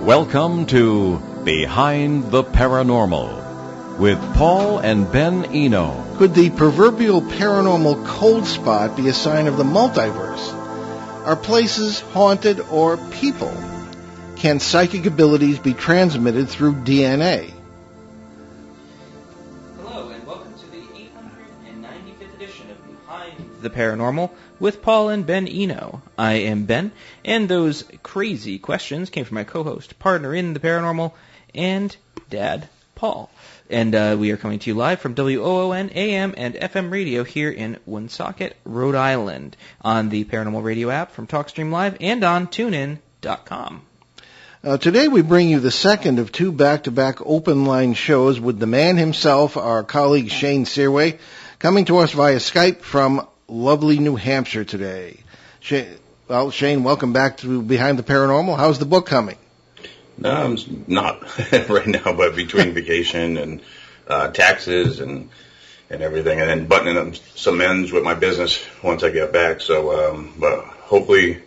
Welcome to Behind the Paranormal with Paul and Ben Eno. Could the proverbial paranormal cold spot be a sign of the multiverse? Are places haunted or people? Can psychic abilities be transmitted through DNA? Hello, and welcome to the 895th edition of Behind the Paranormal with Paul and Ben Eno. I am Ben, and those crazy questions came from my co-host, partner in the paranormal, and Dad, Paul. And we are coming to you live from WOON AM and FM radio here in Woonsocket, Rhode Island, on the Paranormal Radio app from TalkStream Live and on TuneIn.com. Today we bring you the second of two back-to-back open-line shows with the man himself, our colleague Shane Sirois, coming to us via Skype from lovely New Hampshire today. Shane, welcome back to Behind the Paranormal. How's the book coming? No, I'm not right now, but between vacation and taxes and everything, and then buttoning up some ends with my business once I get back. So, but hopefully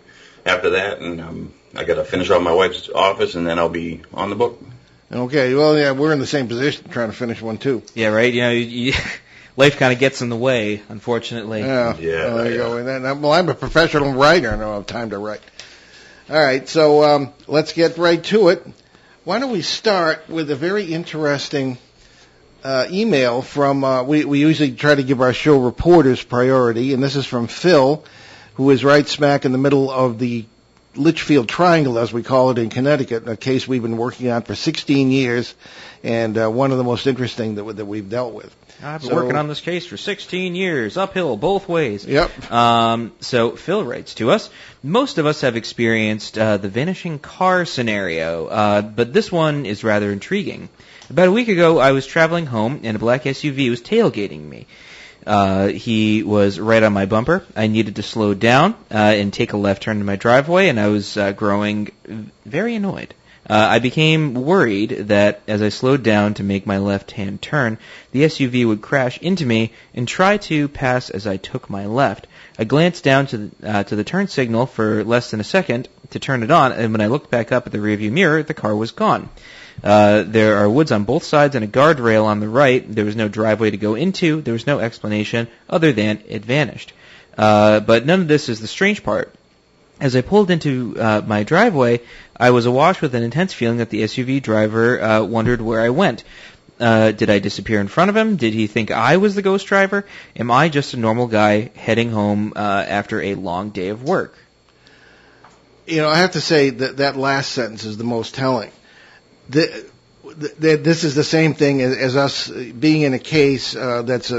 after that, and I got to finish off my wife's office, and then I'll be on the book. Okay, well, yeah, we're in the same position trying to finish one, too. Yeah, right? You life kind of gets in the way, unfortunately. Yeah. Well, there you go. And well, I'm a professional writer. I don't have time to write. All right, so let's get right to it. Why don't we start with a very interesting email from, we usually try to give our show reporters priority, and this is from Phil, who is right smack in the middle of the Litchfield Triangle, as we call it in Connecticut, a case we've been working on for 16 years, and one of the most interesting that we've dealt with. I've been working on this case for 16 years, uphill, both ways. Yep. So Phil writes to us, most of us have experienced the vanishing car scenario, but this one is rather intriguing. About a week ago, I was traveling home, and a black SUV was tailgating me. He was right on my bumper. I needed to slow down and take a left turn in my driveway, and I was growing very annoyed. I became worried that as I slowed down to make my left-hand turn, the SUV would crash into me and try to pass as I took my left. I glanced down to the turn signal for less than a second to turn it on, and when I looked back up at the rearview mirror, the car was gone. There are woods on both sides and a guardrail on the right. There was no driveway to go into. There was no explanation other than it vanished. But none of this is the strange part. As I pulled into my driveway, I was awash with an intense feeling that the SUV driver wondered where I went. Did I disappear in front of him? Did he think I was the ghost driver? Am I just a normal guy heading home after a long day of work? You know, I have to say that last sentence is the most telling. This is the same thing as us being in a case that's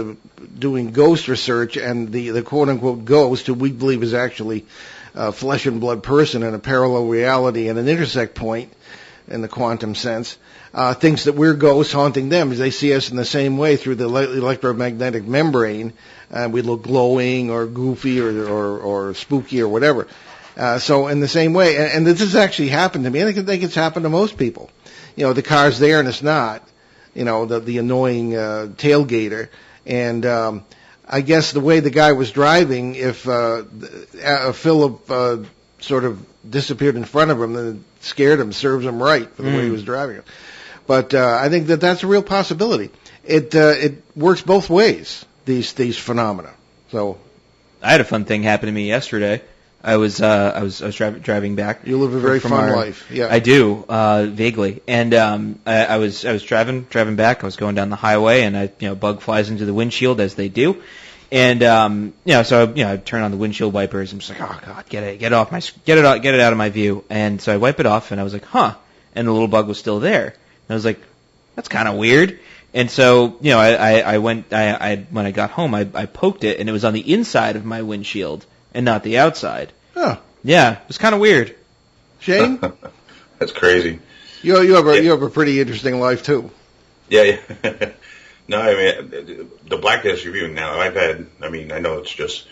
doing ghost research, and the quote-unquote ghost, who we believe is actually a flesh and blood person in a parallel reality and an intersect point in the quantum sense, thinks that we're ghosts haunting them, as they see us in the same way through the electromagnetic membrane, and we look glowing or goofy or spooky or whatever. So in the same way, and this has actually happened to me, and I think it's happened to most people. You know, the car's there and it's not, you know, the annoying tailgater. And I guess the way the guy was driving, if Philip sort of disappeared in front of him, then it scared him, serves him right for the way he was driving it. But I think that's a real possibility. It works both ways, these phenomena. So I had a fun thing happen to me yesterday. I was driving back. You live a very fun life. Yeah, I do, vaguely. And I was driving back. I was going down the highway, and bug flies into the windshield as they do. And so I turn on the windshield wipers. I'm just like, oh god, get it out of my view. And so I wipe it off, and I was like, huh. And the little bug was still there. And I was like, that's kind of weird. And so when I got home, I poked it, and it was on the inside of my windshield and not the outside. Huh. Yeah, it was kind of weird. Shane? That's crazy. You have a pretty interesting life too. Yeah. No, I mean, the black SUV now, I know it's just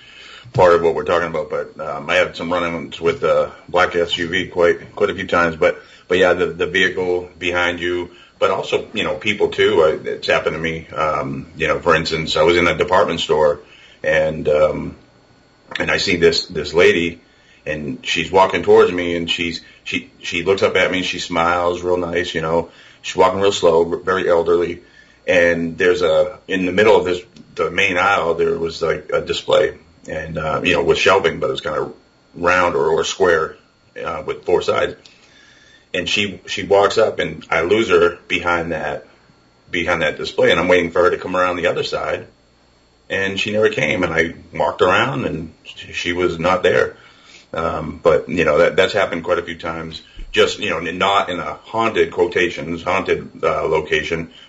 part of what we're talking about, but I had some run-ins with the black SUV quite a few times, but yeah, the vehicle behind you, but also, people too. It's happened to me. For instance, I was in a department store, and I see this lady, and she's walking towards me, and she looks up at me, and she smiles real nice, you know. She's walking real slow, very elderly, and there's in the middle of the main aisle, there was like a display, and you know, with shelving, but it was kind of round or square with four sides. And she walks up, and I lose her behind that display, and I'm waiting for her to come around the other side, and she never came. And I walked around, and she was not there. But you know, that's happened quite a few times. Just, you know, not in a haunted location,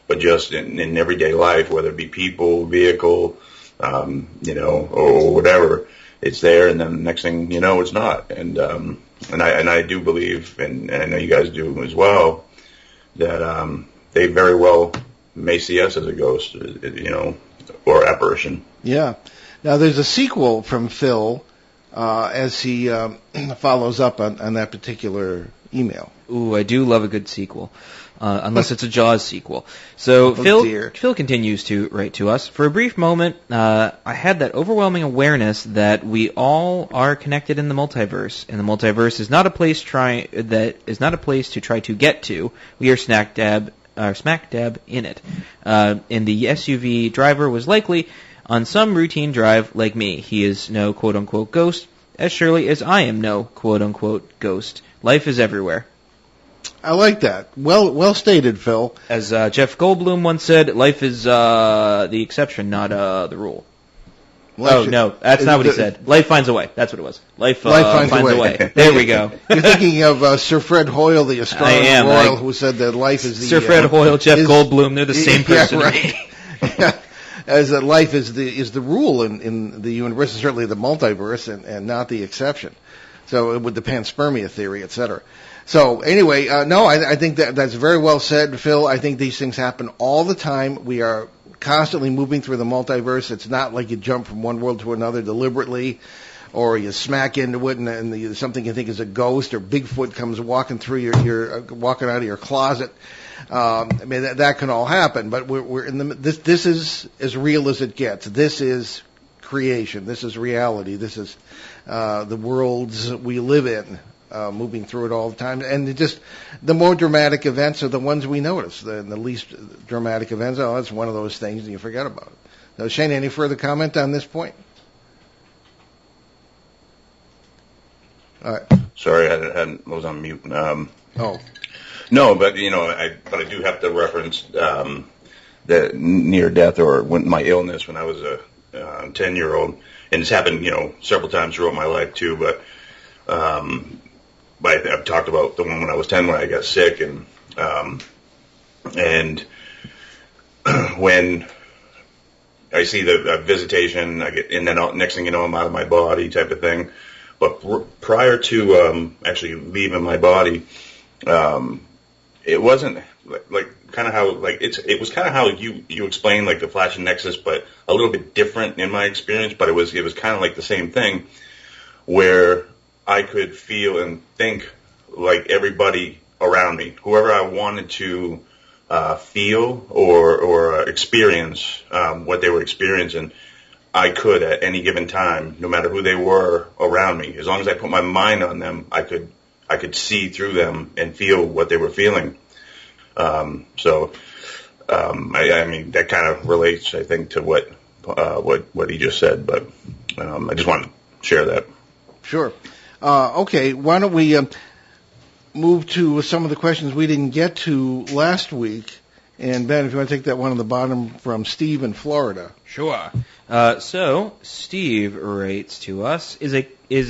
but just in everyday life, whether it be people, vehicle, you know, or whatever. It's there, and then the next thing you know, it's not. And I do believe, and I know you guys do as well, that they very well may see us as a ghost, you know, or apparition. Yeah. Now, there's a sequel from Phil as he follows up on that particular email. Ooh, I do love a good sequel. Unless it's a Jaws sequel. So Phil continues to write to us. For a brief moment, I had that overwhelming awareness that we all are connected in the multiverse, and the multiverse is not a place to try to get to. We are smack dab in it. And the SUV driver was likely on some routine drive like me. He is no quote-unquote ghost, as surely as I am no quote-unquote ghost. Life is everywhere. I like that. Well stated, Phil. As Jeff Goldblum once said, life is the exception, not the rule. No, that's not what he said. Life finds a way. That's what it was. Life finds a way. There we go. You're thinking of Sir Fred Hoyle, the astronomer royal, who said that life is the... Sir Fred Hoyle, Jeff Goldblum, they're the same person. Yeah, right. As that life is the rule in the universe, and certainly the multiverse, and not the exception. So with the panspermia theory, et cetera. So anyway, no, I think that's very well said, Phil. I think these things happen all the time. We are constantly moving through the multiverse. It's not like you jump from one world to another deliberately, or you smack into it and something you think is a ghost, or Bigfoot comes walking through your walking out of your closet. I mean, that can all happen, but we're in this is as real as it gets. This is creation. This is reality. This is the worlds we live in. Moving through it all the time, and the more dramatic events are the ones we notice. The least dramatic events, that's one of those things, and you forget about it. Now, Shane, any further comment on this point? All right. Sorry, I was on mute. No, but you know, I do have to reference the near death or my illness when I was a 10-year-old, and it's happened, you know, several times throughout my life too, but. I've talked about the one when I was 10 when I got sick, and when I see the visitation, I get, and then next thing you know, I'm out of my body type of thing. But prior to actually leaving my body, it wasn't like kind of how it was kind of how you explained like the flashing nexus, but a little bit different in my experience. But it was kind of like the same thing where I could feel and think like everybody around me, whoever I wanted to feel or experience what they were experiencing, I could at any given time, no matter who they were around me. As long as I put my mind on them, I could see through them and feel what they were feeling. I mean, that kind of relates, I think, to what he just said. But I just wanted to share that. Sure. Okay, why don't we move to some of the questions we didn't get to last week. And Ben, if you want to take that one on the bottom from Steve in Florida. Sure. So Steve writes to us, is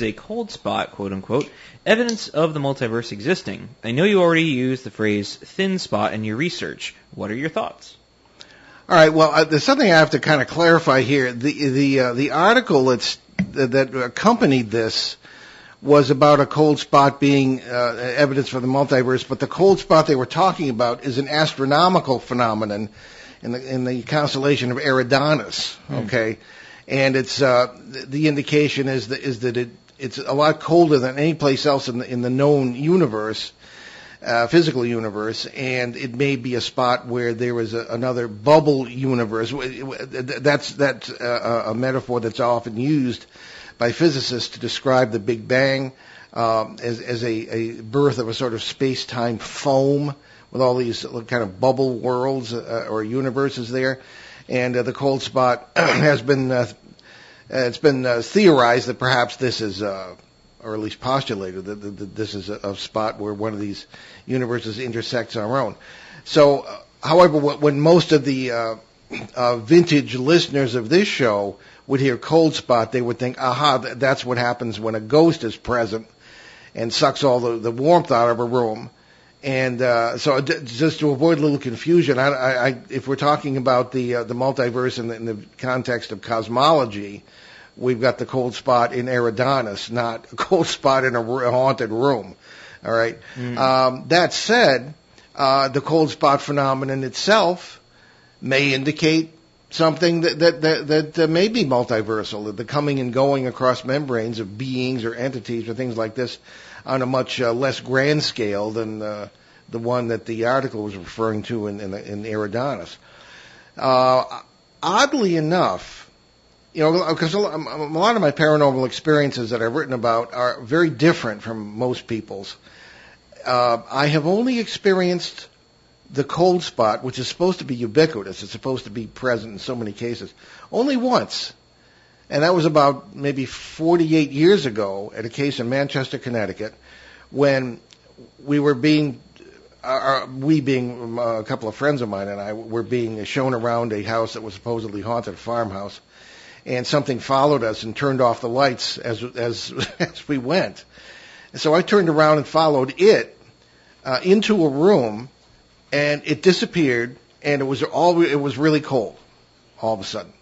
a cold spot, quote unquote, evidence of the multiverse existing? I know you already used the phrase thin spot in your research. What are your thoughts? All right. Well, there's something I have to kind of clarify here. The article that accompanied this was about a cold spot being evidence for the multiverse, but the cold spot they were talking about is an astronomical phenomenon in the constellation of Eridanus. Okay, and it's the indication is that it's a lot colder than any place else in the known universe, physical universe, and it may be a spot where there is another bubble universe. That's a metaphor that's often used. by physicists to describe the Big Bang as a birth of a sort of space-time foam with all these kind of bubble worlds or universes there. And the cold spot has been it's been theorized that perhaps this is, or at least postulated that this is a spot where one of these universes intersects our own. So, however, when most of the vintage listeners of this show would hear cold spot, they would think, aha, that's what happens when a ghost is present and sucks all the warmth out of a room. And so just to avoid a little confusion, if we're talking about the multiverse in the context of cosmology, we've got the cold spot in Eridanus, not a cold spot in a haunted room. All right. That said, the cold spot phenomenon itself may indicate something that may be multiversal, the coming and going across membranes of beings or entities or things like this on a much less grand scale than the one that the article was referring to in Eridanus. Oddly enough, because a lot of my paranormal experiences that I've written about are very different from most people's. I have only experienced the cold spot, which is supposed to be ubiquitous. It's supposed to be present in so many cases, only once. And that was about maybe 48 years ago at a case in Manchester, Connecticut, when we were being a couple of friends of mine and I were being shown around a house that was supposedly haunted, a farmhouse, and something followed us and turned off the lights as we went. And so I turned around and followed it into a room, and it disappeared, and it was really cold all of a sudden.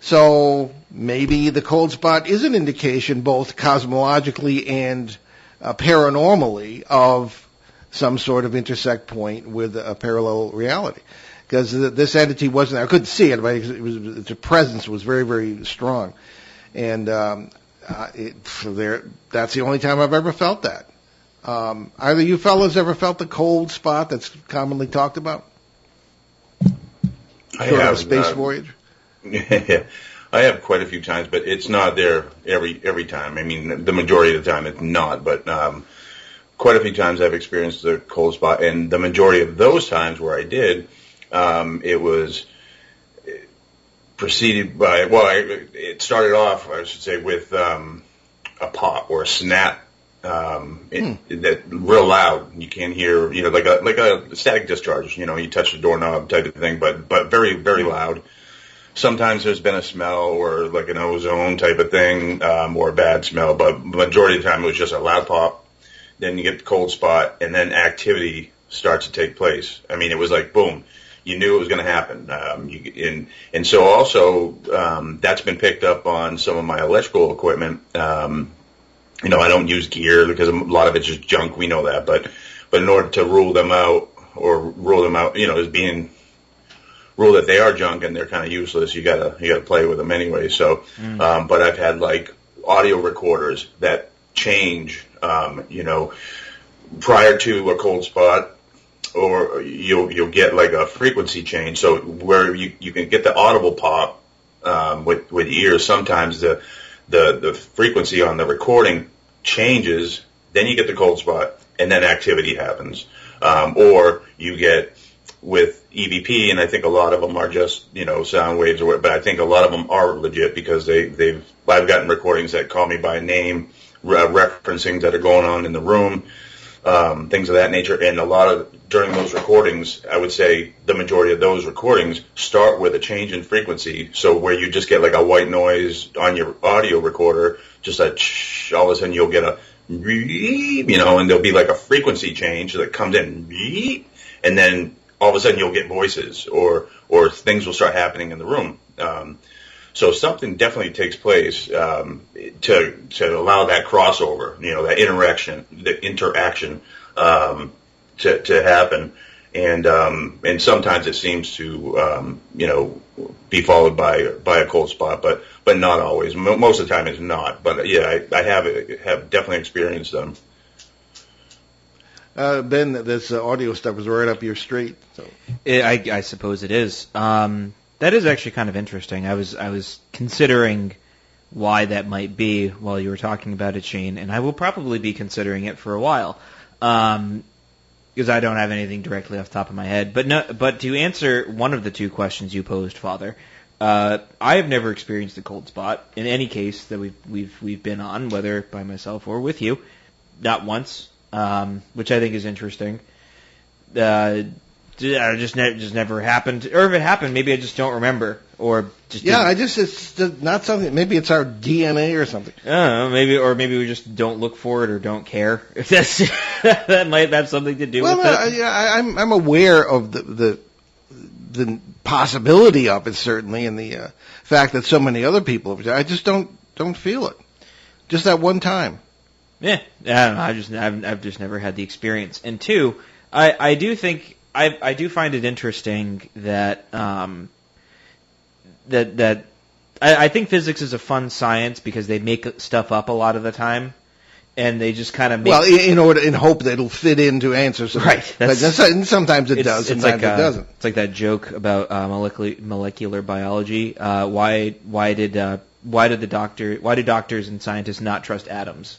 So maybe the cold spot is an indication, both cosmologically and paranormally, of some sort of intersect point with a parallel reality. Because this entity wasn't there. I couldn't see it, but its presence was very, very strong. And that's the only time I've ever felt that. Either you fellas ever felt the cold spot that's commonly talked about? I have. A space voyage? Yeah, I have quite a few times, but it's not there every time. I mean, the majority of the time it's not, but quite a few times I've experienced the cold spot, and the majority of those times where I did, it was preceded by, it started off, I should say, with a pop or a snap. That real loud. You can't hear, like a static discharge. You touch the doorknob type of thing, but very, very loud. Sometimes there's been a smell or like an ozone type of thing, or a bad smell, but majority of the time it was just a loud pop. Then you get the cold spot, and then activity starts to take place. I mean, it was like boom. You knew it was going to happen. And so also that's been picked up on some of my electrical equipment. I don't use gear because a lot of it's just junk. We know that, but in order to rule them out, as being rule that they are junk and they're kind of useless, you gotta play with them anyway. So, but I've had like audio recorders that change, prior to a cold spot, or you'll get like a frequency change. So where you can get the audible pop with ears, sometimes the frequency on the recording changes, then you get the cold spot, and then activity happens. Or you get with EVP, and I think a lot of them are just, sound waves, but I think a lot of them are legit because I've gotten recordings that call me by name, referencing that are going on in the room, things of that nature. And during those recordings, I would say the majority of those recordings start with a change in frequency. So where you just get like a white noise on your audio recorder, just all of a sudden you'll get a, and there'll be like a frequency change that comes in, and then all of a sudden you'll get voices or things will start happening in the room. So something definitely takes place to allow that crossover, that interaction to happen, and sometimes it seems to be followed by a cold spot, but not always. Most of the time it's not. But yeah, I have definitely experienced them. Ben, this audio stuff is right up your street. So. I suppose it is. That is actually kind of interesting. I was considering why that might be while you were talking about it, Shane, and I will probably be considering it for a while. Because I don't have anything directly off the top of my head. But to answer one of the two questions you posed, Father, I have never experienced a cold spot in any case that we've been on, whether by myself or with you, not once, which I think is interesting. Just never happened, or if it happened, maybe I just don't remember, or just it's not something. Maybe it's our DNA or something. I don't know, maybe we just don't look for it or don't care. If that's that might have something to do with it. I'm aware of the possibility of it, certainly, and the fact that so many other people have. I just don't feel it. Just that one time. Yeah, I don't know. I've just never had the experience. And two, I do think. I do find it interesting that I think physics is a fun science because they make stuff up a lot of the time, and they just kind of make... Well, in hope that it'll fit into answers. Right. And sometimes it does, sometimes it doesn't. It's like that joke about molecular biology. Why do doctors and scientists not trust atoms?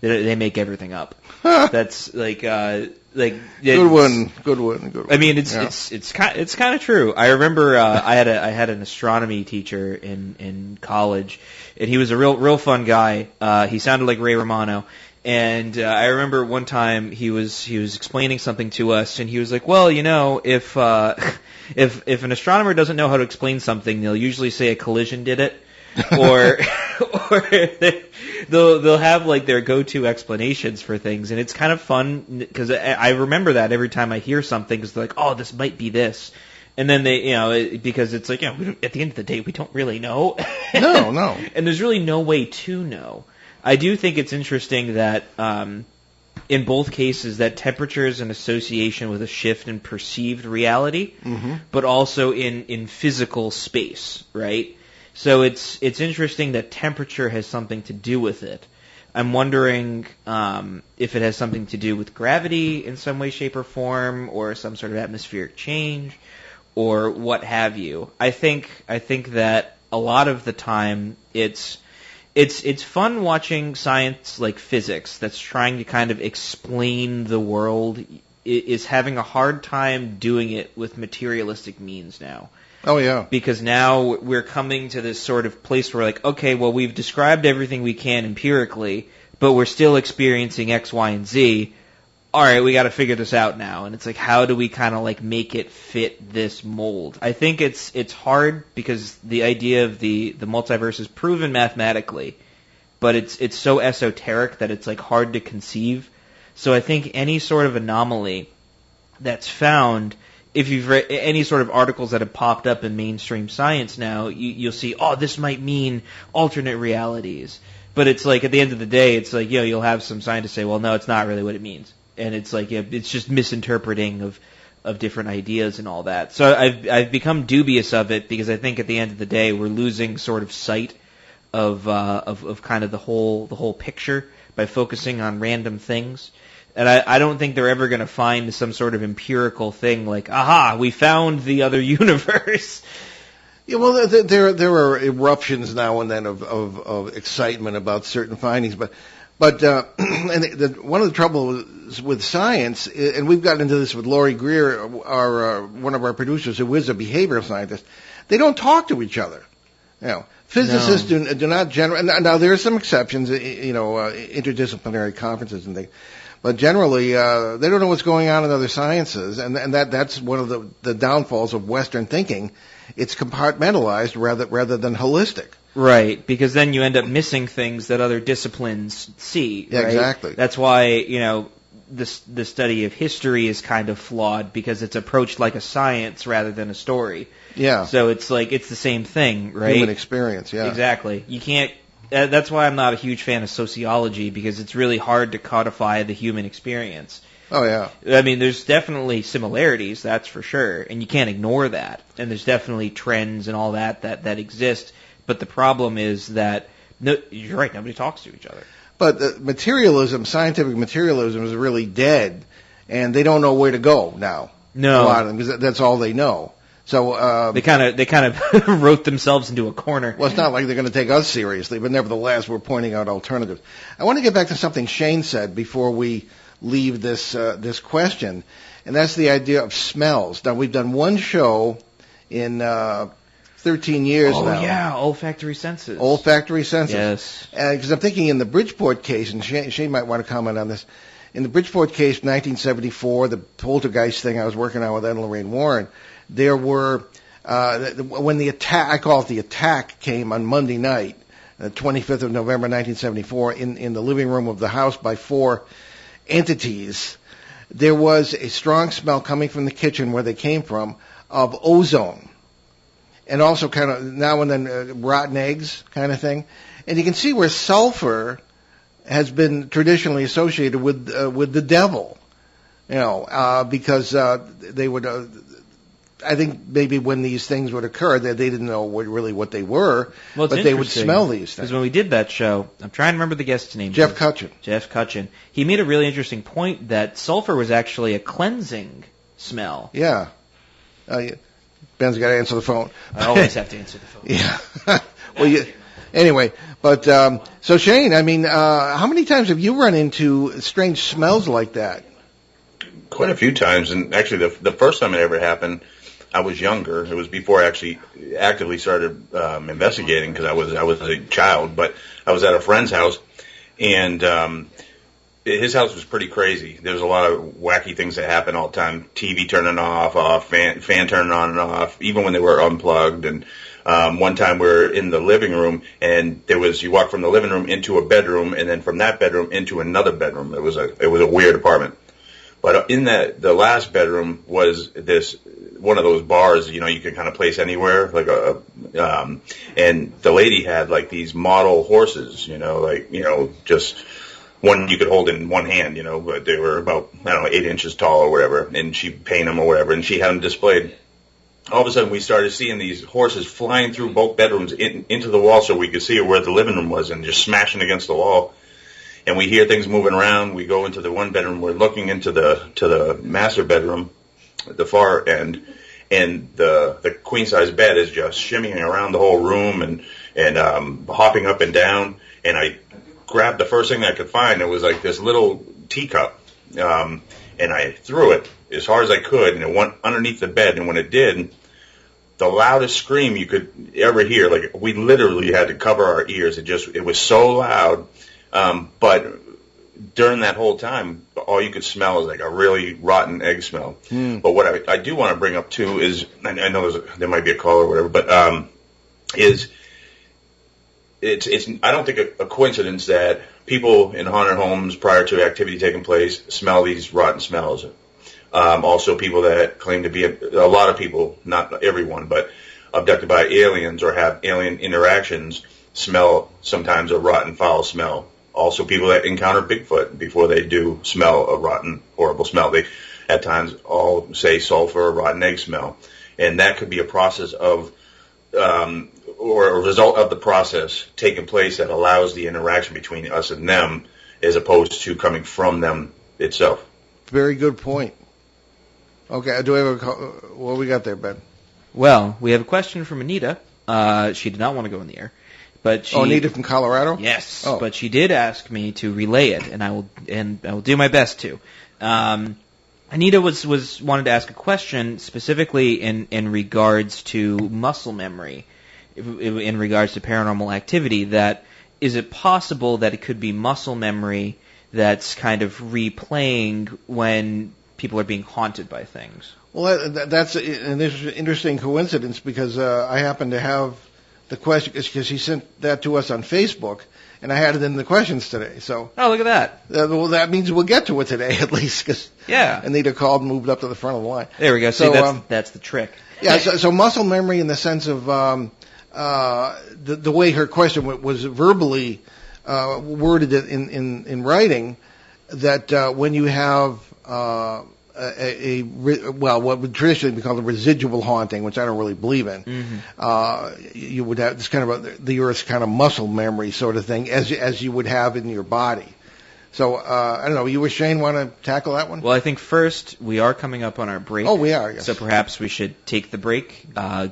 They make everything up. That's like good one. I mean, it's kind of true. I remember I had an astronomy teacher in college, and he was a real fun guy. He sounded like Ray Romano, and I remember one time he was explaining something to us, and he was like, "Well, if an astronomer doesn't know how to explain something, they'll usually say a collision did it." or they'll have like their go-to explanations for things, and it's kind of fun because I remember that every time I hear something, because they're like, oh, this might be this, and then they, because it's like, at the end of the day, we don't really know. No. And there's really no way to know. I do think it's interesting that in both cases that temperature is an association with a shift in perceived reality, but also in physical space, right? So it's interesting that temperature has something to do with it. I'm wondering if it has something to do with gravity in some way, shape, or form, or some sort of atmospheric change, or what have you. I think that a lot of the time it's fun watching science like physics that's trying to kind of explain the world is having a hard time doing it with materialistic means now. Oh, yeah. Because now we're coming to this sort of place where, like, okay, well, we've described everything we can empirically, but we're still experiencing X, Y, and Z. All right, we got to figure this out now. And it's like, how do we kind of, like, make it fit this mold? I think it's hard because the idea of the multiverse is proven mathematically, but it's so esoteric that it's, like, hard to conceive. So I think any sort of anomaly that's found... If you've read any sort of articles that have popped up in mainstream science now, you'll see, oh, this might mean alternate realities. But it's like, at the end of the day, it's like, you'll have some scientists say, well, no, it's not really what it means. And it's like, it's just misinterpreting of different ideas and all that. So I've become dubious of it because I think at the end of the day, we're losing sort of sight of kind of the whole picture by focusing on random things. And I don't think they're ever going to find some sort of empirical thing like, aha, we found the other universe. Yeah, well, there are eruptions now and then of excitement about certain findings, but and one of the troubles with science, and we've gotten into this with Laurie Greer, one of our producers, who is a behavioral scientist, they don't talk to each other. Physicists do not generally. Now there are some exceptions, interdisciplinary conferences and things. But generally, they don't know what's going on in other sciences, and that's one of the downfalls of Western thinking. It's compartmentalized rather than holistic. Right, because then you end up missing things that other disciplines see. Yeah, right? exactly. That's why the study of history is kind of flawed because it's approached like a science rather than a story. Yeah. So it's like it's the same thing, right? Human experience. Yeah. Exactly. You can't. That's why I'm not a huge fan of sociology, because it's really hard to codify the human experience. Oh, yeah. I mean, there's definitely similarities, that's for sure, and you can't ignore that. And there's definitely trends and all that exist, but the problem is that, you're right, nobody talks to each other. But materialism, scientific materialism, is really dead, and they don't know where to go now. No. A lot of them, because that's all they know. So they kind of wrote themselves into a corner. Well, it's not like they're going to take us seriously, but nevertheless, we're pointing out alternatives. I want to get back to something Shane said before we leave this question, and that's the idea of smells. Now, we've done one show in 13 years now. Oh, yeah, olfactory senses. Olfactory senses. Yes. Because I'm thinking in the Bridgeport case, and Shane might want to comment on this, in the Bridgeport case, 1974, the poltergeist thing I was working on with Ed and Lorraine Warren, there were, when the attack, I call it the attack, came on Monday night, the 25th of November 1974, in the living room of the house by 4 entities, there was a strong smell coming from the kitchen where they came from of ozone. And also kind of now and then rotten eggs kind of thing. And you can see where sulfur has been traditionally associated with the devil, because they would. I think maybe when these things would occur, that they didn't know what they were, but they would smell these things. Because when we did that show, I'm trying to remember the guest's name. Jeff Cutchin. Jeff Cutchin. He made a really interesting point that sulfur was actually a cleansing smell. Yeah. Ben's got to answer the phone. I always have to answer the phone. Yeah. Well, anyway, but so Shane, I mean, how many times have you run into strange smells like that? Quite a few times, and actually, the first time it ever happened, I was younger. It was before I actually actively started investigating because I was a child. But I was at a friend's house, and his house was pretty crazy. There was a lot of wacky things that happen all the time. TV turning off, fan turning on and off, even when they were unplugged. And one time we were in the living room, and you walk from the living room into a bedroom, and then from that bedroom into another bedroom. It was a weird apartment. But in the last bedroom was one of those bars, you can kind of place anywhere, and the lady had like these model horses, just one you could hold in one hand, but they were about, 8 inches tall or whatever, and she'd paint them or whatever, and she had them displayed. All of a sudden we started seeing these horses flying through both bedrooms into the wall so we could see where the living room was and just smashing against the wall. And we hear things moving around. We go into the one bedroom. We're looking into the master bedroom, at the far end, and the queen size bed is just shimmying around the whole room and hopping up and down. And I grabbed the first thing I could find. It was like this little teacup, and I threw it as hard as I could, and it went underneath the bed. And when it did, the loudest scream you could ever hear, like we literally had to cover our ears. It was so loud. But during that whole time, all you could smell is like a really rotten egg smell. But what I do want to bring up too is, I know there might be a call or whatever, but it's I don't think a coincidence that people in haunted homes prior to activity taking place smell these rotten smells. Also, people that claim to be a lot of people, not everyone, but abducted by aliens or have alien interactions smell sometimes a rotten, foul smell. Also, people that encounter Bigfoot before they do smell a rotten, horrible smell. They, at times, all say sulfur or rotten egg smell. And that could be a process of, or a result of the process taking place that allows the interaction between us and them as opposed to coming from them itself. Very good point. Okay, do we have a call? What we got there, Ben? Well, we have a question from Anita. She did not want to go in the air. But Anita from Colorado? Yes, but she did ask me to relay it, and I will do my best to. Anita wanted to ask a question specifically in regards to muscle memory, in regards to paranormal activity. That is it possible that it could be muscle memory that's kind of replaying when people are being haunted by things? Well, that's an interesting coincidence because I happen to have the question, because he sent that to us on Facebook, and I had it in the questions today. So, look at that. Well, that means we'll get to it today at least, because Anita called and moved up to the front of the line. There we go. So, see, that's the trick. Yeah. So muscle memory in the sense of the way her question was verbally worded in writing, that when you have what would traditionally be called a residual haunting, which I don't really believe in. You would have this kind of the Earth's kind of muscle memory sort of thing, as you would have in your body. So, I don't know, you or Shane want to tackle that one? Well, I think first we are coming up on our break. Oh, we are, yes. So perhaps we should take the break,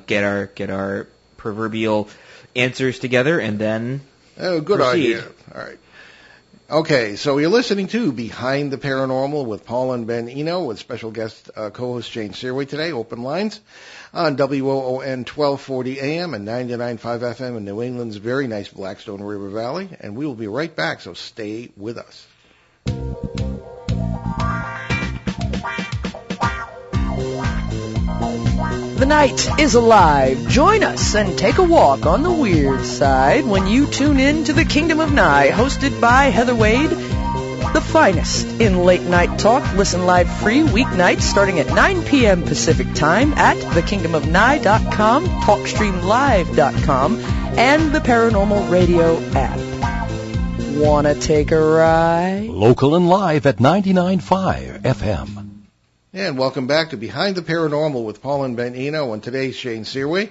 get our proverbial answers together, and then Oh, good proceed. idea. All right. Okay, so you're listening to Behind the Paranormal with Paul and Ben Eno with special guest co-host Shane Sirois today, open lines, on WOON 1240 AM and 99.5 FM in New England's very nice Blackstone River Valley. And we will be right back, so stay with us. The night is alive. Join us and take a walk on the weird side when you tune in to the Kingdom of Nye, hosted by Heather Wade, the finest in late night talk. Listen live free weeknights starting at 9 p.m. Pacific time at thekingdomofnye.com, talkstreamlive.com, and the Paranormal Radio app. Wanna take a ride? Local and live at 99.5 FM. And welcome back to Behind the Paranormal with Paul and Ben Eno, and today's Shane Sirois.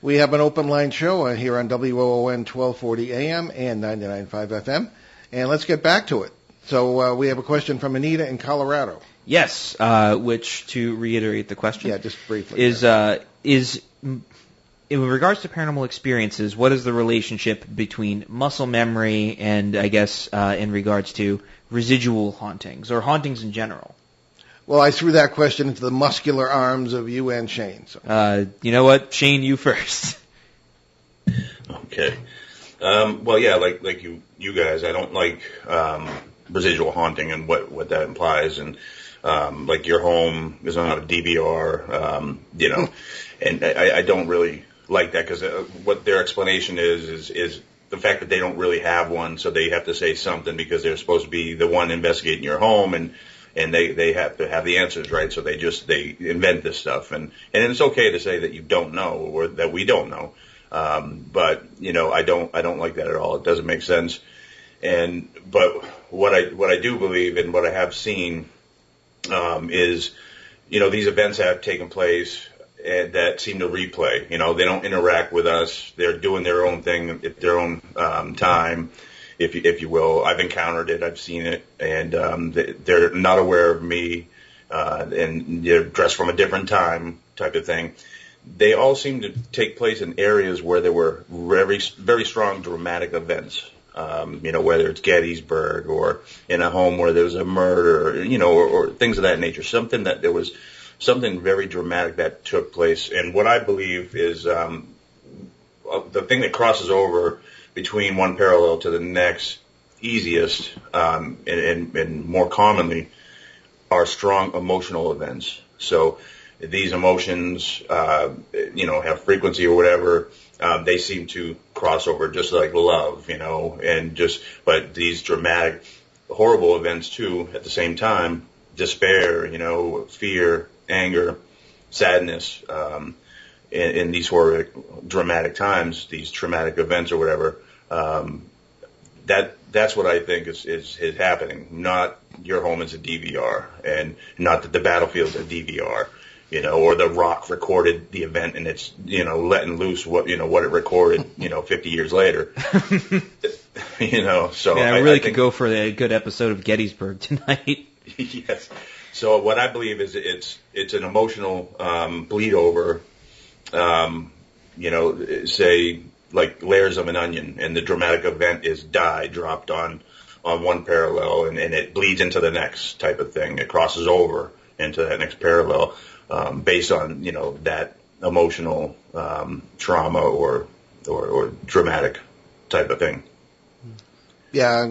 We have an open line show here on WOON 1240 AM and 99.5 FM. And let's get back to it. So we have a question from Anita in Colorado. Yes, which, to reiterate the question, Yeah, just briefly. is in regards to paranormal experiences, what is the relationship between muscle memory and, I guess, in regards to residual hauntings or hauntings in general? Well, I threw that question into the muscular arms of you and Shane. So. You know what, Shane, you first. Okay. Well, yeah, like you guys, I don't like residual haunting and what that implies, and like your home is on a DVR, and I don't really like that because what their explanation is the fact that they don't really have one, so they have to say something because they're supposed to be the one investigating your home, and they have to have the answers, right? So they invent this stuff, and it's okay to say that you don't know or that we don't know, but I don't like that at all. It doesn't make sense. But what I do believe and what I have seen is these events have taken place that seem to replay. They don't interact with us. They're doing their own thing at their own time, if you will. I've encountered it. I've seen it, and they're not aware of me, and they're dressed from a different time, type of thing. They all seem to take place in areas where there were very, very strong dramatic events. Whether it's Gettysburg or in a home where there was a murder, or things of that nature. There was something very dramatic that took place. And what I believe is the thing that crosses over between one parallel to the next easiest and more commonly are strong emotional events. So these emotions, have frequency or whatever. They seem to cross over just like love, but these dramatic, horrible events too, at the same time, despair, fear, anger, sadness, in these horrific, dramatic times, these traumatic events or whatever, that's what I think is happening. Not your home is a DVR, and not that the battlefield's a DVR. Or The Rock recorded the event and it's, letting loose what it recorded, 50 years later. So I really could go for a good episode of Gettysburg tonight. Yes. So what I believe is it's an emotional, bleed over, say like layers of an onion, and the dramatic event is dye dropped on one parallel and it bleeds into the next type of thing. It crosses over into that next parallel. Based on that emotional trauma or dramatic type of thing. Yeah,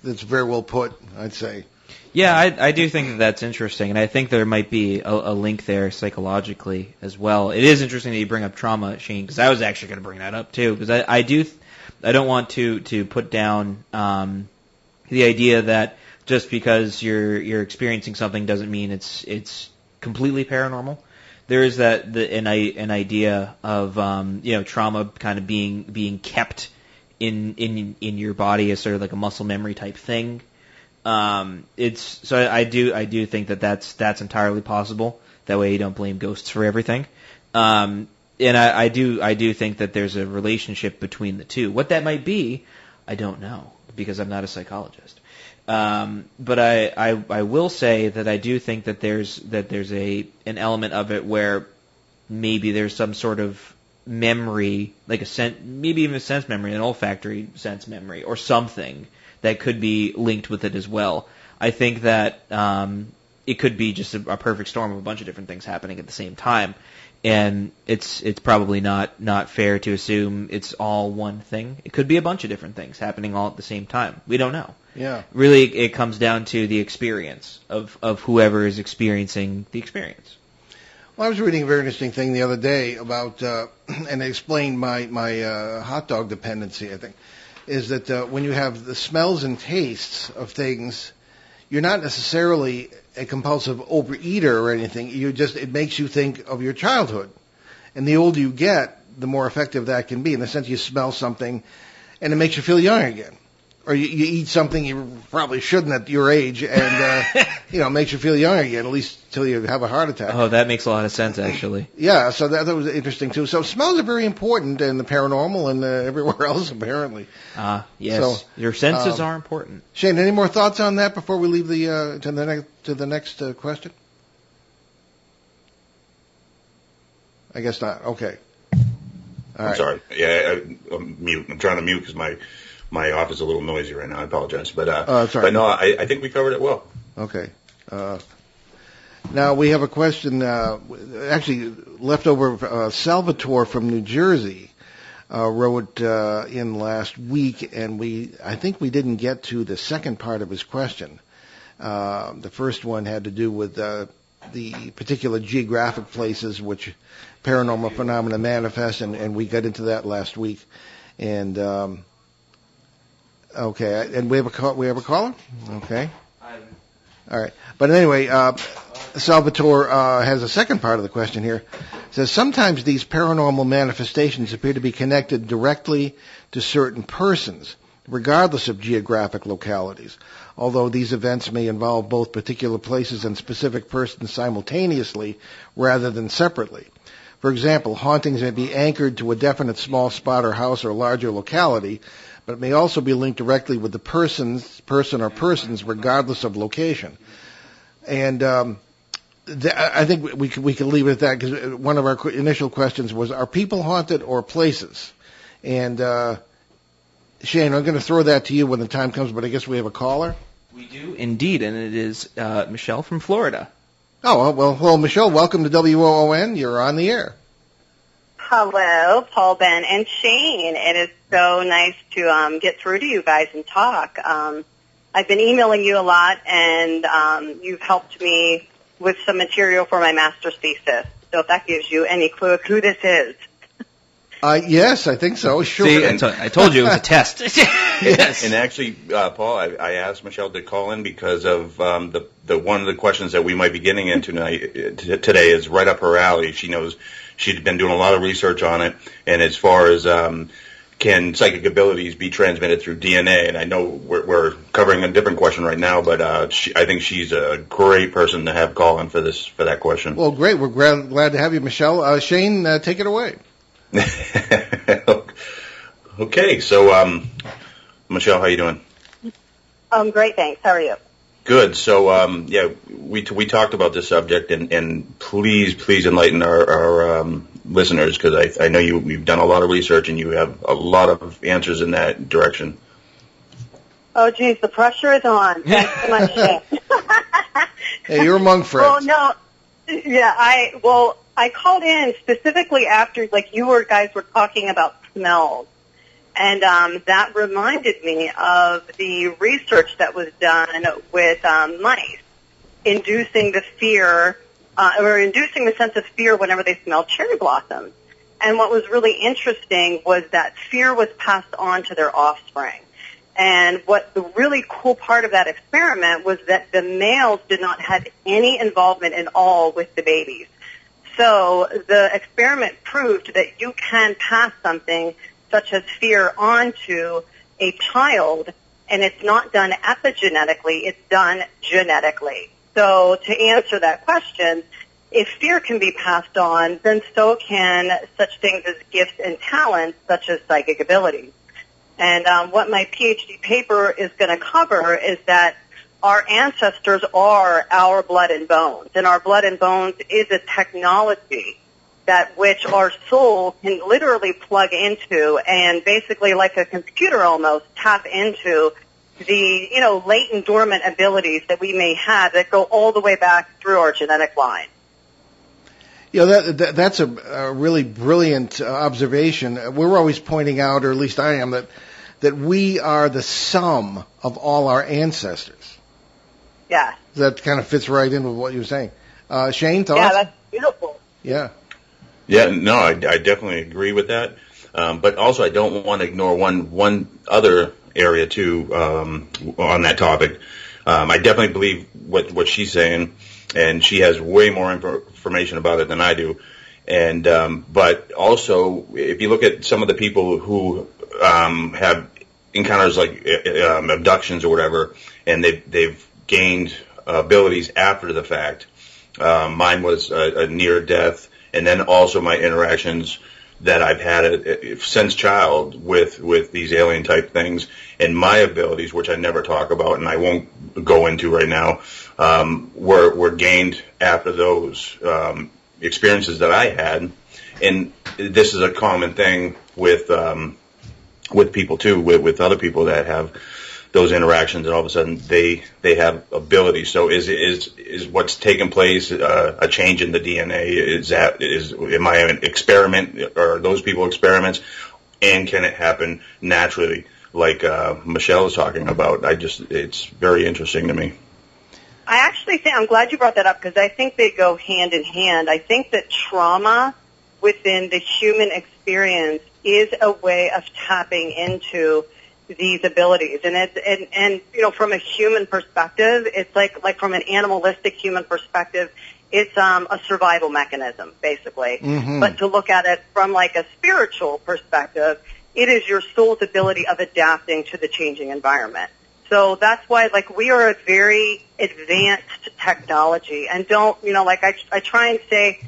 that's very well put, I'd say. Yeah, I do think that's interesting, and I think there might be a link there psychologically as well. It is interesting that you bring up trauma, Shane, because I was actually going to bring that up too, because I don't want to put down the idea that just because you're experiencing something doesn't mean it's completely paranormal. There is an idea of trauma kind of being kept in your body as sort of like a muscle memory type thing. I do think that's entirely possible. That way you don't blame ghosts for everything. And I do think that there's a relationship between the two. What that might be, I don't know, because I'm not a psychologist. But I will say that I do think that there's an element of it where maybe there's some sort of memory, like maybe even a sense memory, an olfactory sense memory, or something that could be linked with it as well. I think that it could be just a perfect storm of a bunch of different things happening at the same time, and it's probably not fair to assume it's all one thing. It could be a bunch of different things happening all at the same time. We don't know. Yeah. Really, it comes down to the experience of whoever is experiencing the experience. Well, I was reading a very interesting thing the other day about, and it explained my hot dog dependency, I think, is that when you have the smells and tastes of things, you're not necessarily a compulsive overeater or anything. It makes you think of your childhood. And the older you get, the more effective that can be. In the sense you smell something and it makes you feel young again. Or you eat something you probably shouldn't at your age, and it makes you feel young again, at least till you have a heart attack. Oh, that makes a lot of sense, actually. Yeah, so that was interesting too. So smells are very important in the paranormal and everywhere else, apparently. Yes, so, your senses are important. Shane, any more thoughts on that before we leave to the next question? I guess not. Okay. All right. Sorry. Yeah, I'm mute. I'm trying to mute because my office is a little noisy right now. I apologize. But but no, I think we covered it well. Okay. Now we have a question, actually left over. Salvatore from New Jersey wrote in last week, and I think we didn't get to the second part of his question. The first one had to do with the particular geographic places which paranormal phenomena manifest, and we got into that last week. And okay, and we have a caller. Okay. All right. But anyway, Salvatore has a second part of the question here. It says, sometimes these paranormal manifestations appear to be connected directly to certain persons, regardless of geographic localities, although these events may involve both particular places and specific persons simultaneously rather than separately. For example, hauntings may be anchored to a definite small spot or house or larger locality, but it may also be linked directly with the person or persons regardless of location. And I think we can leave it at that, because one of our initial questions was, are people haunted or places? And Shane, I'm going to throw that to you when the time comes, but I guess we have a caller. We do indeed, and it is Michelle from Florida. Oh, well, Michelle, welcome to WOON. You're on the air. Hello, Paul, Ben, and Shane. It is so nice to get through to you guys and talk. I've been emailing you a lot, and you've helped me with some material for my master's thesis. So if that gives you any clue of who this is. Yes, I think so. Sure. See, I told you it was a test. Yes. And actually, Paul, I asked Michelle to call in because of the one of the questions that we might be getting into today is right up her alley. She knows she'd been doing a lot of research on it, and as far as can psychic abilities be transmitted through DNA? And I know we're covering a different question right now, but I think she's a great person to have call in for that question. Well, great. We're glad to have you, Michelle. Shane, take it away. Okay, so Michelle, how you doing? Great, thanks. How are you? Good. So we talked about this subject, and please enlighten our listeners, because I know you've done a lot of research and you have a lot of answers in that direction. Oh, geez, the pressure is on. Thanks so much, Shane. Hey, you're among friends. Well, no, yeah, I called in specifically after, you guys were talking about smells. And that reminded me of the research that was done with mice, inducing the fear, or inducing the sense of fear whenever they smelled cherry blossoms. And what was really interesting was that fear was passed on to their offspring. And what the really cool part of that experiment was that the males did not have any involvement at all with the babies. So the experiment proved that you can pass something such as fear onto a child, and it's not done epigenetically, it's done genetically. So to answer that question, if fear can be passed on, then so can such things as gifts and talents, such as psychic abilities. And what my PhD paper is going to cover is that our ancestors are our blood and bones, and our blood and bones is a technology that which our soul can literally plug into and basically like a computer almost tap into the, latent dormant abilities that we may have that go all the way back through our genetic line. That's a really brilliant observation. We're always pointing out, or at least I am, that we are the sum of all our ancestors. Yeah. That kind of fits right in with what you were saying. Shane, thoughts? Yeah, that's beautiful. Yeah. Yeah, no, I definitely agree with that. But also I don't want to ignore one other area too on that topic. I definitely believe what she's saying, and she has way more information about it than I do. And but also, if you look at some of the people who have encounters like abductions or whatever, and they've gained abilities after the fact. Mine was a near death, and then also my interactions that I've had since child with these alien type things, and my abilities, which I never talk about and I won't go into right now, were gained after those experiences that I had. And this is a common thing with people too, with other people that have those interactions, and all of a sudden they have abilities. So is what's taking place a change in the DNA? Am I an experiment, or are those people experiments? And can it happen naturally, like Michelle is talking about? It's very interesting to me. I actually think, I'm glad you brought that up, because I think they go hand in hand. I think that trauma within the human experience is a way of tapping into these abilities, and from a human perspective, it's like from an animalistic human perspective, it's a survival mechanism basically. Mm-hmm. But to look at it from like a spiritual perspective, it is your soul's ability of adapting to the changing environment. So that's why we are a very advanced technology, and I try and say,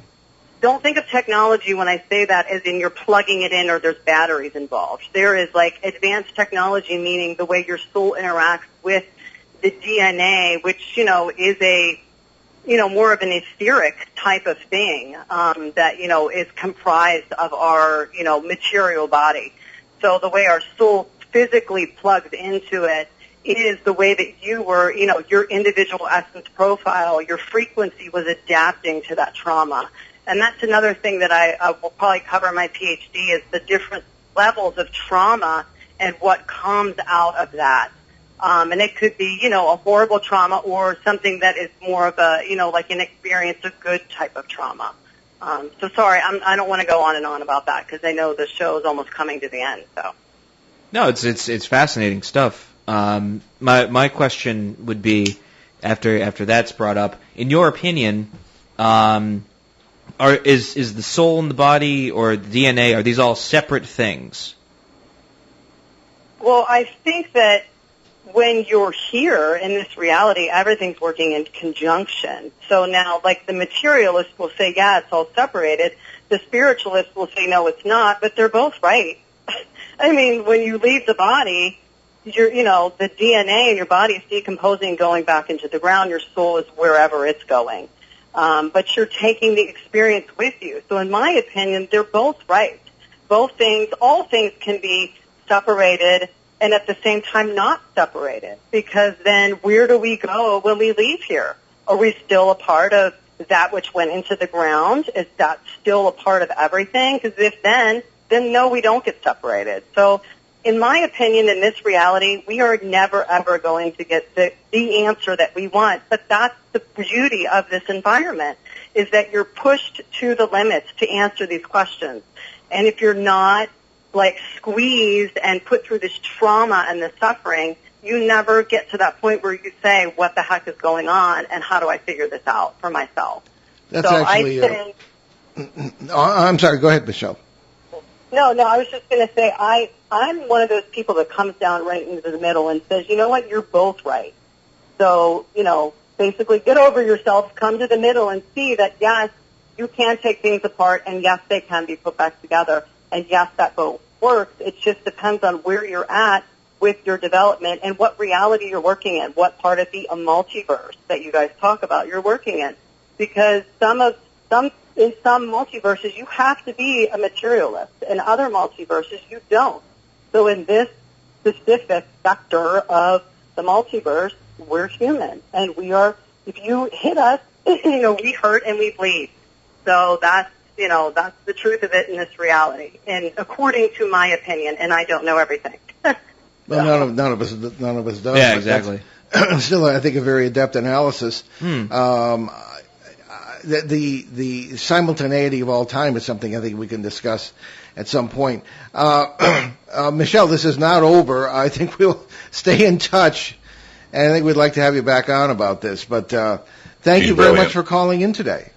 don't think of technology when I say that as in you're plugging it in or there's batteries involved. There is advanced technology, meaning the way your soul interacts with the DNA, which, is a, more of an etheric type of thing, that, is comprised of our, material body. So the way our soul physically plugs into it is the way that you were, your individual essence profile, your frequency was adapting to that trauma. And that's another thing that I will probably cover in my PhD, is the different levels of trauma and what comes out of that. And it could be, a horrible trauma, or something that is more of a, like an experience of good type of trauma. So sorry, I don't want to go on and on about that, because I know the show is almost coming to the end. So. No, it's fascinating stuff. My question would be, after that's brought up, in your opinion, is the soul in the body or the DNA, are these all separate things? Well, I think that when you're here in this reality, everything's working in conjunction. So now, the materialist will say, yeah, it's all separated. The spiritualist will say, no, it's not, but they're both right. I mean, when you leave the body, the DNA in your body is decomposing and going back into the ground. Your soul is wherever it's going. But you're taking the experience with you. So in my opinion, they're both right. All things can be separated and at the same time not separated, because then where do we go when we leave here? Are we still a part of that which went into the ground? Is that still a part of everything? Because if then no, we don't get separated. So in my opinion, in this reality, we are never, ever going to get the answer that we want. But that's the beauty of this environment, is that you're pushed to the limits to answer these questions. And if you're not, squeezed and put through this trauma and the suffering, you never get to that point where you say, what the heck is going on, and how do I figure this out for myself? That's actually... I'm sorry, go ahead, Michelle. No, I was just going to say, I'm one of those people that comes down right into the middle and says, you know what, you're both right. So, basically get over yourself, come to the middle and see that, yes, you can take things apart, and yes, they can be put back together, and yes, that both works. It just depends on where you're at with your development and what reality you're working in, what part of the multiverse that you guys talk about you're working in. Because in some multiverses, you have to be a materialist. In other multiverses, you don't. So in this specific sector of the multiverse, we're human. And we are, if you hit us, we hurt and we bleed. So that's the truth of it in this reality. And according to my opinion, and I don't know everything. Well, none of us does. Yeah, exactly. Still, I think a very adept analysis. The simultaneity of all time is something I think we can discuss at some point. Michelle, this is not over. I think we'll stay in touch, and I think we'd like to have you back on about this. But thank you very much for calling in today.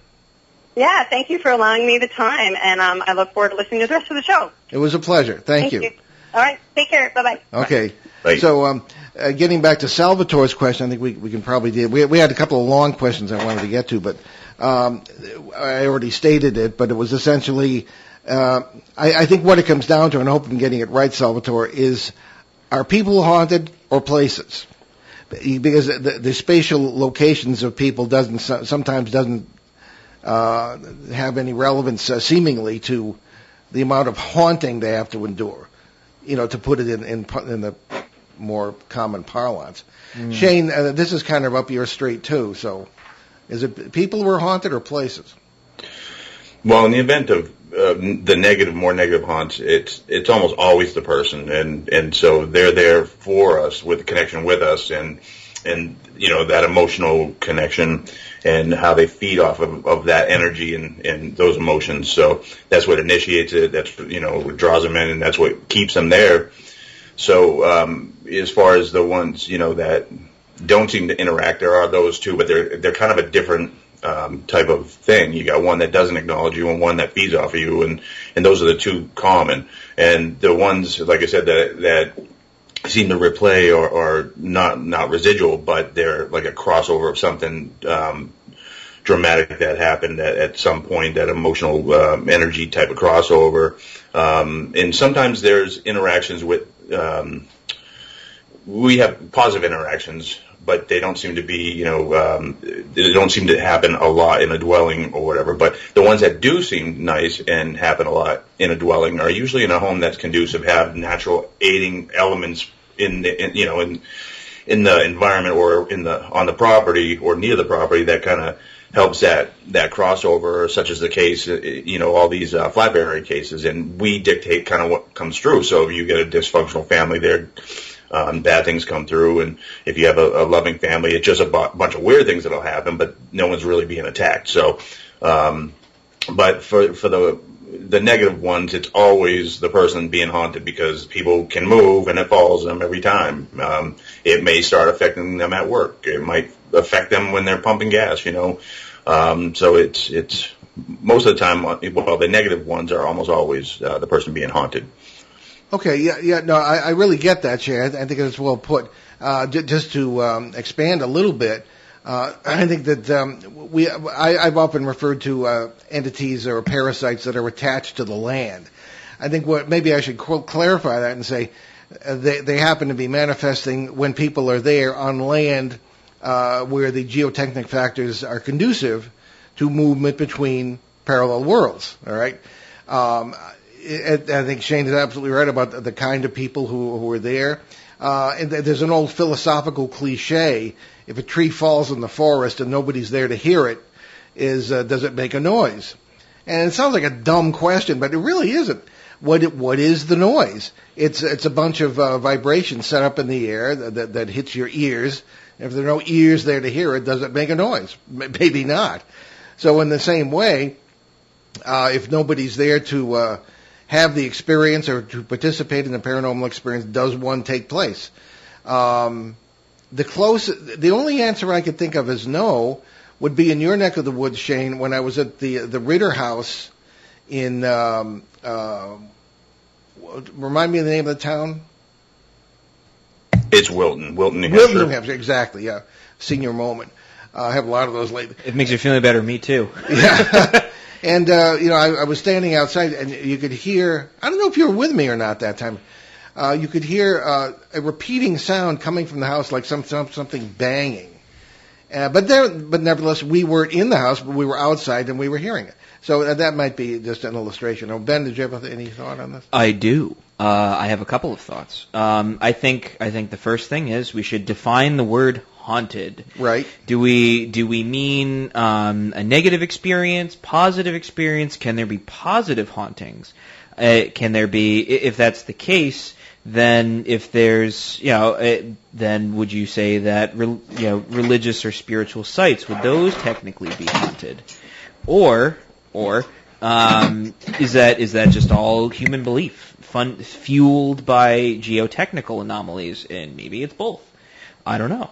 Yeah, thank you for allowing me the time, and I look forward to listening to the rest of the show. It was a pleasure. Thank you. All right, take care. Bye-bye. Okay. Bye. So getting back to Salvatore's question, I think we can probably deal. We had a couple of long questions I wanted to get to, but I already stated it, but it was essentially, I think what it comes down to, and I hope I'm getting it right, Salvatore, is are people haunted or places? Because the spatial locations of people sometimes doesn't have any relevance, seemingly, to the amount of haunting they have to endure. To put it in the more common parlance. Shane, this is kind of up your street too. So, is it people who are haunted or places? Well, in the event of the more negative haunts, it's almost always the person, and so they're there for us with connection with us, and that emotional connection and how they feed off of that energy and those emotions. So that's what initiates it. That's what draws them in, and that's what keeps them there. So as far as the ones that don't seem to interact, there are those too, but they're kind of a different type of thing. You got one that doesn't acknowledge you and one that feeds off of you, and those are the two common. And the ones, like I said, that seem to replay or not residual, but they're like a crossover of something dramatic that happened at some point, that emotional energy type of crossover. And sometimes there's interactions with, we have positive interactions, but they don't seem to be, they don't seem to happen a lot in a dwelling or whatever. But the ones that do seem nice and happen a lot in a dwelling are usually in a home that's conducive, have natural aiding elements in the environment or on the property or near the property that kind of helps that crossover, such as the case, all these flat area cases, and we dictate kind of what comes through. So if you get a dysfunctional family there, bad things come through, and if you have a loving family, it's just a bunch of weird things that'll happen, but no one's really being attacked. So, but for the negative ones, it's always the person being haunted, because people can move and it follows them every time. It may start affecting them at work. It might affect them when they're pumping gas, So it's most of the time, well, the negative ones are almost always the person being haunted. Okay, yeah, no, I really get that, Shay. I think it's well put. Just to expand a little bit, I think that I've often referred to entities or parasites that are attached to the land. I think maybe I should clarify that and say they happen to be manifesting when people are there on land where the geotechnic factors are conducive to movement between parallel worlds. All right. I think Shane is absolutely right about the kind of people who are there. And there's an old philosophical cliche: if a tree falls in the forest and nobody's there to hear it, does it make a noise? And it sounds like a dumb question, but it really isn't. What is the noise? It's a bunch of vibrations set up in the air that hits your ears. If there are no ears there to hear it, does it make a noise? Maybe not. So in the same way, if nobody's there to have the experience or to participate in the paranormal experience, does one take place? The only answer I could think of is no would be in your neck of the woods, Shane, when I was at the Ritter House in, remind me of the name of the town? It's Wilton, New Hampshire. Wilton, New Hampshire, exactly, yeah. Senior moment. I have a lot of those lately. It makes you feel better. Me too. Yeah. And, I was standing outside, and you could hear, I don't know if you were with me or not that time, you could hear a repeating sound coming from the house, like something banging. But nevertheless, we weren't in the house, but we were outside, and we were hearing it. So that might be just an illustration. Oh, Ben, did you have any thought on this? I do. I have a couple of thoughts. I think the first thing is we should define the word haunted. Right. Do we mean a negative experience, positive experience? Can there be positive hauntings? Can there be, if that's the case, then if there's, then would you say that, religious or spiritual sites, would those technically be haunted? Or is that just all human belief, fueled by geotechnical anomalies, and maybe it's both? I don't know.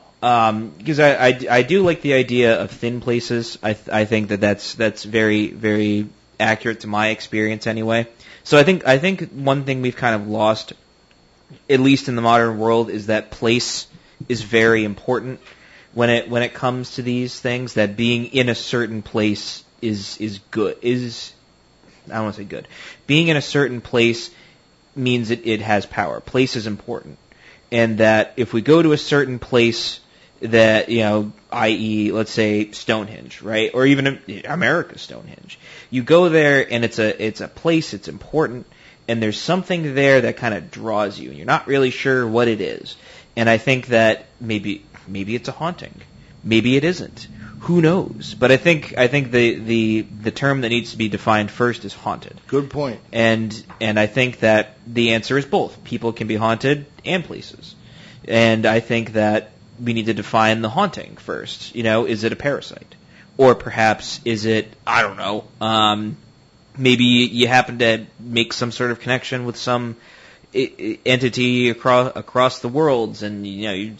Because I do like the idea of thin places. I think that's very, very accurate to my experience anyway. So I think one thing we've kind of lost, at least in the modern world, is that place is very important when it comes to these things. That being in a certain place is good. I don't want to say good. Being in a certain place means it has power. Place is important, and that if we go to a certain place, that, i.e., let's say Stonehenge, right, or even America's Stonehenge, you go there and it's a place, it's important, and there's something there that kind of draws you, and you're not really sure what it is. And I think that maybe it's a haunting, maybe it isn't. Who knows? But I think the term that needs to be defined first is haunted. Good point. And I think that the answer is both. People can be haunted and places. And I think that we need to define the haunting first. Is it a parasite? Or perhaps is it, I don't know, maybe you happen to make some sort of connection with some entity across the worlds, and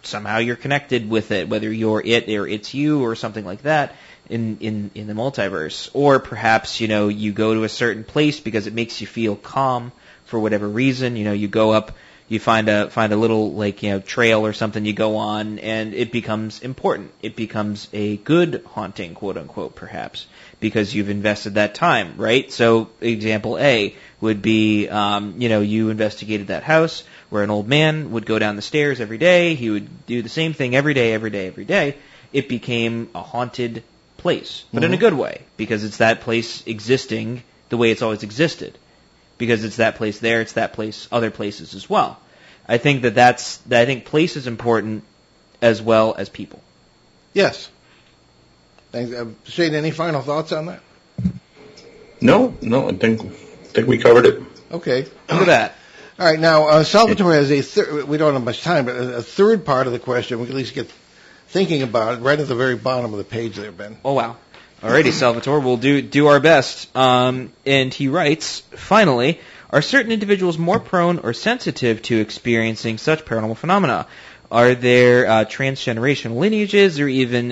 somehow you're connected with it, whether you're it or it's you or something like that in the multiverse. Or perhaps you go to a certain place because it makes you feel calm for whatever reason. You go up, you find a little trail or something you go on, and it becomes important. It becomes a good haunting, quote unquote, perhaps, because you've invested that time, right? So example A would be, you investigated that house where an old man would go down the stairs every day. He would do the same thing every day. It became a haunted place, but in a good way, because it's that place existing the way it's always existed. Because it's that place there, it's that place, other places as well. I think I think place is important as well as people. Yes. Thanks. Shane, any final thoughts on that? No, I think we covered it. Okay. Look at that. All right, now, Salvatore has we don't have much time, but a third part of the question, we can at least get thinking about it, right at the very bottom of the page there, Ben. Oh, wow. Alrighty, Salvatore, we'll do our best. And he writes, finally, are certain individuals more prone or sensitive to experiencing such paranormal phenomena? Are there transgenerational lineages or even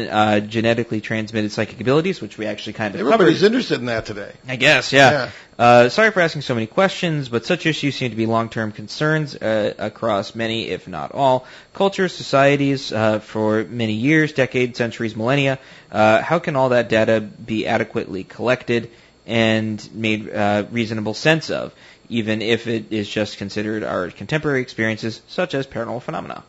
genetically transmitted psychic abilities, which we actually kind of Everybody's covered? interested in that today. I guess, yeah. Sorry for asking so many questions, but such issues seem to be long-term concerns across many, if not all, cultures, societies for many years, decades, centuries, millennia. How can all that data be adequately collected and made reasonable sense of, even if it is just considered our contemporary experiences, such as paranormal phenomena?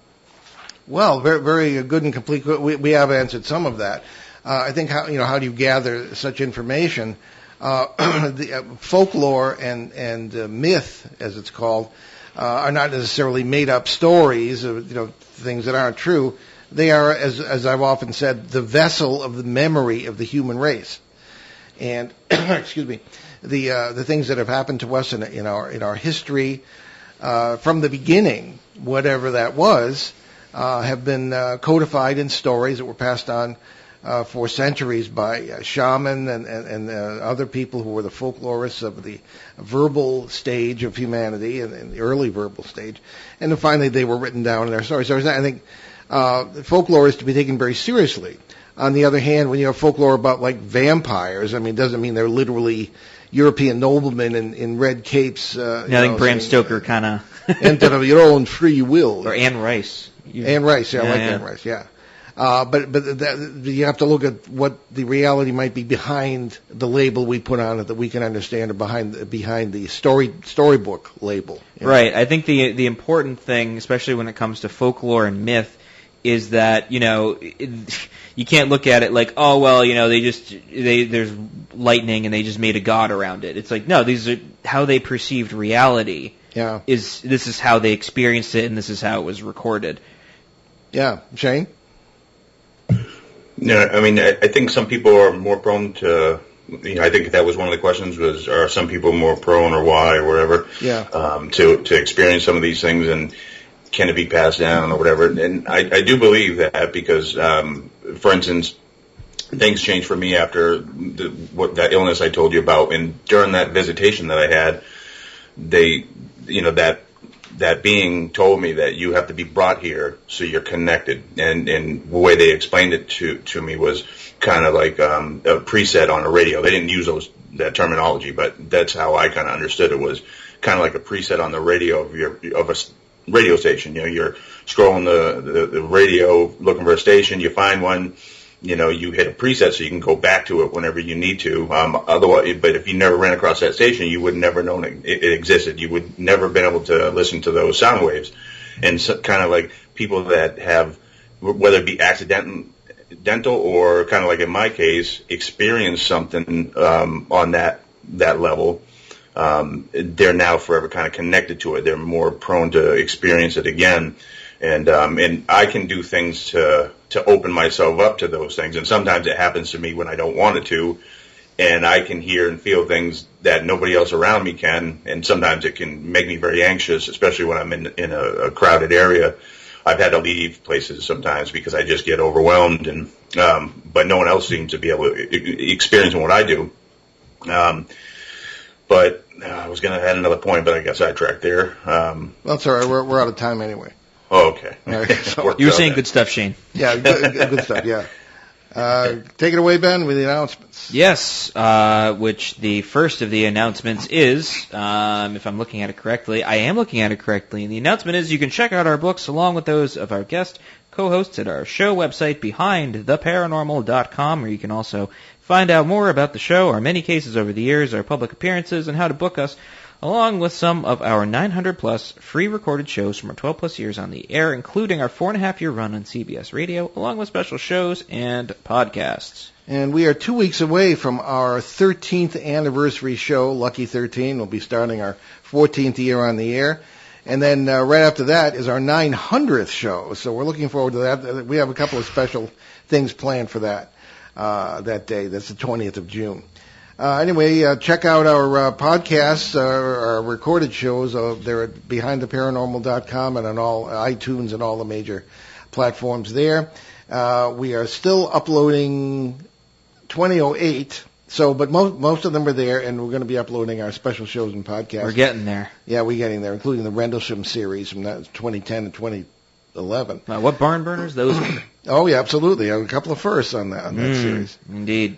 Well, very, very good and complete. We have answered some of that. I think how do you gather such information? The folklore and myth, as it's called, are not necessarily made up stories of things that aren't true. They are, as I've often said, the vessel of the memory of the human race. And excuse me, the things that have happened to us in our history from the beginning, whatever that was. Have been codified in stories that were passed on for centuries by shaman and other people who were the folklorists of the verbal stage of humanity and the early verbal stage. And then finally they were written down in their stories. So I think folklore is to be taken very seriously. On the other hand, when you have folklore about like vampires, it doesn't mean they're literally European noblemen in red capes. I think Bram Stoker kind of... and of your own free will. Or Anne Rice. Anne Rice, I like Anne Rice, yeah. But you have to look at what the reality might be behind the label we put on it that we can understand, or behind the storybook label. Right. I think the important thing, especially when it comes to folklore and myth, is that, you can't look at it like, oh, well, there's lightning and they just made a god around it. It's like, no, these are how they perceived reality. Yeah. This is how they experienced it, and this is how it was recorded. Yeah. Shane? No, I mean, I think some people are more prone to, I think that was one of the questions was, are some people more prone or why or whatever, to experience some of these things, and can it be passed down or whatever? And I do believe that because, for instance, things changed for me after that illness I told you about, and during that visitation that I had, that being told me that you have to be brought here so you're connected, and the way they explained it to me was kind of like a preset on a radio. They didn't use that terminology, but that's how I kind of understood it, was kind of like a preset on the radio of a radio station. You're scrolling the radio looking for a station, you find one, you hit a preset so you can go back to it whenever you need to. Otherwise, but if you never ran across that station, you would never known it existed. You would never been able to listen to those sound waves. And so, kind of like people that have, whether it be accidental or kind of like in my case, experienced something on that level. They're now forever kind of connected to it. They're more prone to experience it again. And I can do things to open myself up to those things. And sometimes it happens to me when I don't want it to. And I can hear and feel things that nobody else around me can. And sometimes it can make me very anxious, especially when I'm in a crowded area. I've had to leave places sometimes because I just get overwhelmed. And but no one else seems to be able to experience what I do. But I was going to add another point, but I got sidetracked there. That's all right. We're out of time anyway. Oh, okay. Right, so, you were saying good stuff, Shane. Yeah, good stuff, yeah. Take it away, Ben, with the announcements. Yes, which the first of the announcements is, if I'm looking at it correctly, I am looking at it correctly, and the announcement is you can check out our books along with those of our guest co-hosts at our show website, behindtheparanormal.com, where you can also find out more about the show, our many cases over the years, our public appearances, and how to book us, along with some of our 900-plus free recorded shows from our 12-plus years on the air, including our 4.5-year run on CBS Radio, along with special shows and podcasts. And we are 2 weeks away from our 13th anniversary show, Lucky 13. We'll be starting our 14th year on the air. And then right after that is our 900th show. So we're looking forward to that. We have a couple of special things planned for that day. That's the 20th of June. Anyway, check out our podcasts, our recorded shows. They're at behindtheparanormal.com and on all iTunes and all the major platforms there. We are still uploading 2008, but most of them are there, and we're going to be uploading our special shows and podcasts. We're getting there. Yeah, we're getting there, including the Rendlesham series from 2010 and 2011. What barn burners those were? Oh, yeah, absolutely. A couple of firsts on that series. Indeed.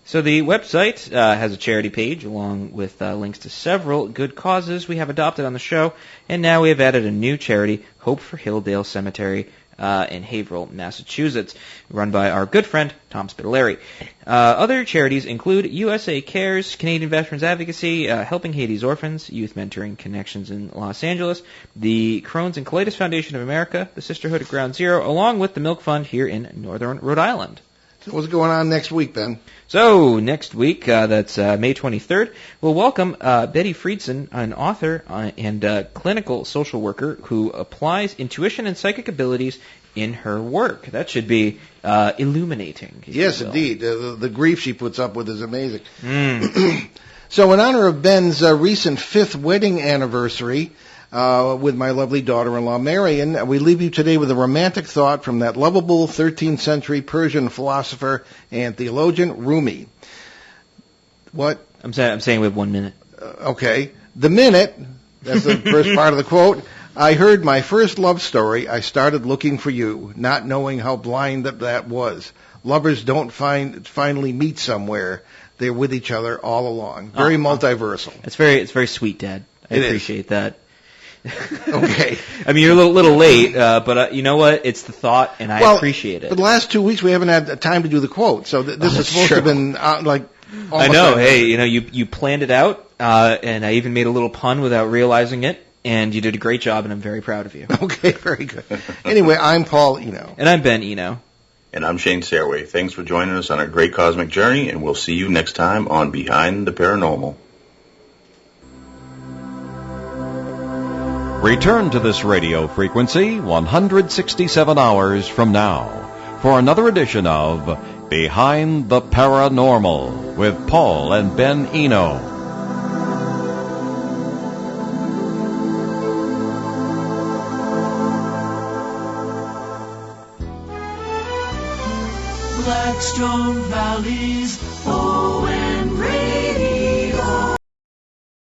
So the website has a charity page along with links to several good causes we have adopted on the show, and now we have added a new charity, Hope for Hilldale Cemetery in Haverhill, Massachusetts, run by our good friend Tom Spitaleri. Other charities include USA Cares, Canadian Veterans Advocacy, Helping Haiti's Orphans, Youth Mentoring Connections in Los Angeles, the Crohn's and Colitis Foundation of America, the Sisterhood at Ground Zero, along with the Milk Fund here in Northern Rhode Island. So what's going on next week, Ben? So, next week, that's May 23rd, we'll welcome Betty Friedson, an author and clinical social worker who applies intuition and psychic abilities in her work. That should be illuminating. Yes, indeed. The grief she puts up with is amazing. So, in honor of Ben's recent 5th wedding anniversary, with my lovely daughter-in-law, Marion, we leave you today with a romantic thought from that lovable 13th century Persian philosopher and theologian, Rumi. What? I'm saying we have 1 minute. Okay. The minute, that's the first part of the quote, I heard my first love story, I started looking for you, not knowing how blind that was. Lovers don't finally meet somewhere. They're with each other all along. Very multiversal. It's very sweet, Dad. I appreciate that. Okay. I mean, you're a little late, but you know what? It's the thought, and I appreciate it. For the last 2 weeks, we haven't had time to do the quote, so this is supposed to have been I know. Hey, you planned it out, and I even made a little pun without realizing it, and you did a great job, and I'm very proud of you. Okay, very good. Anyway, I'm Paul Eno. And I'm Ben Eno. And I'm Shane Sirois. Thanks for joining us on our great cosmic journey, and we'll see you next time on Behind the Paranormal. Return to this radio frequency 167 hours from now for another edition of Behind the Paranormal with Paul and Ben Eno. Blackstone Valley's ON Radio.